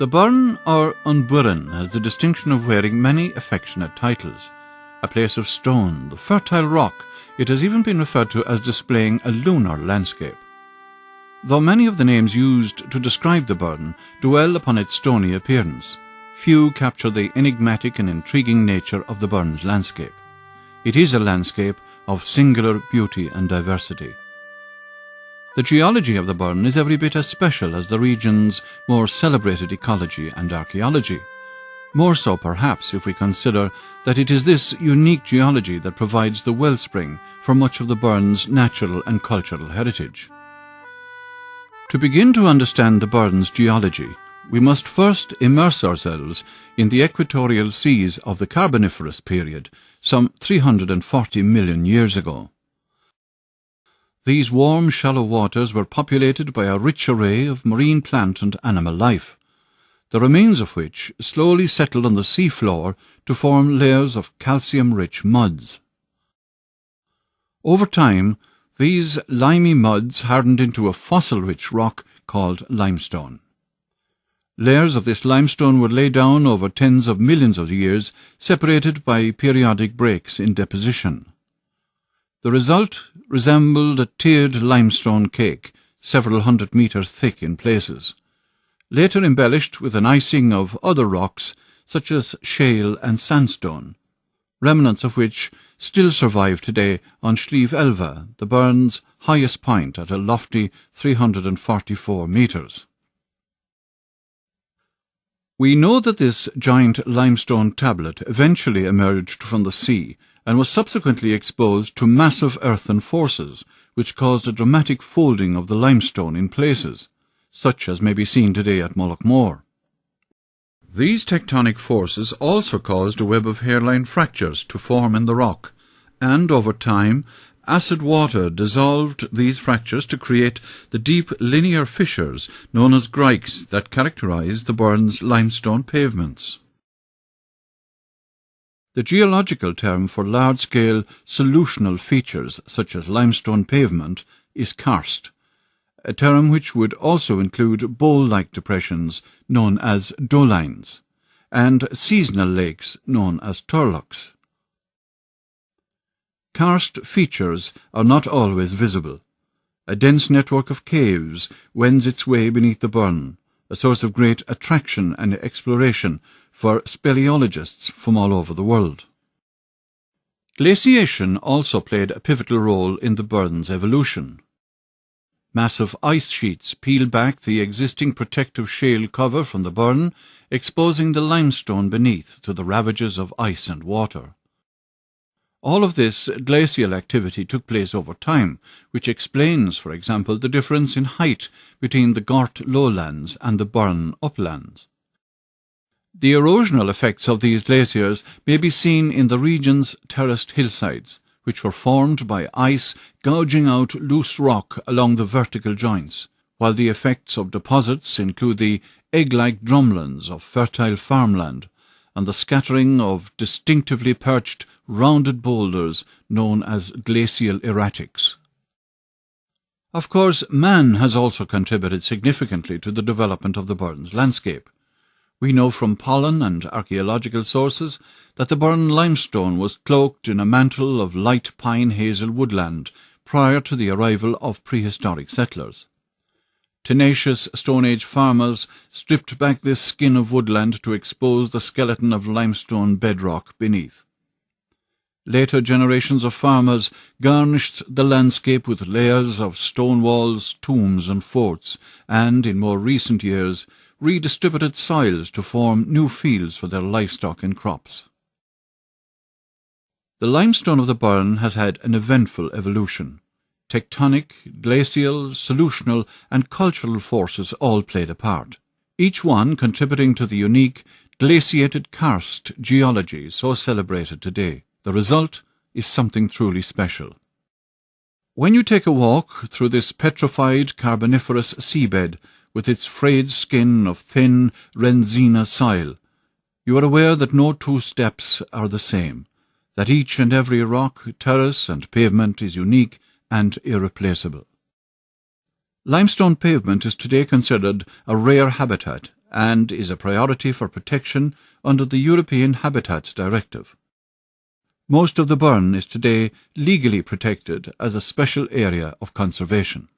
The Burren or Burren has the distinction of wearing many affectionate titles. A place of stone, the fertile rock, it has even been referred to as displaying a lunar landscape. Though many of the names used to describe the Burren dwell upon its stony appearance, few capture the enigmatic and intriguing nature of the Burren's landscape. It is a landscape of singular beauty and diversity. The geology of the Burren is every bit as special as the region's more celebrated ecology and archaeology. More so, perhaps, if we consider that it is this unique geology that provides the wellspring for much of the Burren's natural and cultural heritage. To begin to understand the Burren's geology, we must first immerse ourselves in the equatorial seas of the Carboniferous period, some 340 million years ago. These warm, shallow waters were populated by a rich array of marine plant and animal life, the remains of which slowly settled on the sea floor to form layers of calcium-rich muds. Over time, these limy muds hardened into a fossil-rich rock called limestone. Layers of this limestone were laid down over tens of millions of years, separated by periodic breaks in deposition. The result resembled a tiered limestone cake, several hundred metres thick in places, later embellished with an icing of other rocks such as shale and sandstone, remnants of which still survive today on Slieve Elva, the Burren's highest point at a lofty 344 metres. We know that this giant limestone tablet eventually emerged from the sea and was subsequently exposed to massive earthen forces, which caused a dramatic folding of the limestone in places, such as may be seen today at Mullaghmore. These tectonic forces also caused a web of hairline fractures to form in the rock, and over time, acid water dissolved these fractures to create the deep linear fissures known as grikes that characterize the Burren's limestone pavements. The geological term for large-scale solutional features such as limestone pavement is karst, a term which would also include bowl-like depressions known as dolines, and seasonal lakes known as turlocks. Karst features are not always visible. A dense network of caves wends its way beneath the Burren, a source of great attraction and exploration for speleologists from all over the world. Glaciation also played a pivotal role in the Burren's evolution. Massive ice sheets peeled back the existing protective shale cover from the Burren, exposing the limestone beneath to the ravages of ice and water. All of this glacial activity took place over time, which explains, for example, the difference in height between the Gort lowlands and the Burren uplands. The erosional effects of these glaciers may be seen in the region's terraced hillsides, which were formed by ice gouging out loose rock along the vertical joints, while the effects of deposits include the egg-like drumlins of fertile farmland and the scattering of distinctively perched, rounded boulders known as glacial erratics. Of course, man has also contributed significantly to the development of the Burren's landscape. We know from pollen and archaeological sources that the Burren limestone was cloaked in a mantle of light pine-hazel woodland prior to the arrival of prehistoric settlers. Tenacious Stone Age farmers stripped back this skin of woodland to expose the skeleton of limestone bedrock beneath. Later generations of farmers garnished the landscape with layers of stone walls, tombs and forts, and, in more recent years, redistributed soils to form new fields for their livestock and crops. The limestone of the Burren has had an eventful evolution. Tectonic, glacial, solutional and cultural forces all played a part, each one contributing to the unique glaciated karst geology so celebrated today. The result is something truly special. When you take a walk through this petrified Carboniferous seabed with its frayed skin of thin Renzina soil, you are aware that no two steps are the same, that each and every rock, terrace and pavement is unique and irreplaceable. Limestone pavement is today considered a rare habitat and is a priority for protection under the European Habitats Directive. Most of the burn is today legally protected as a special area of conservation.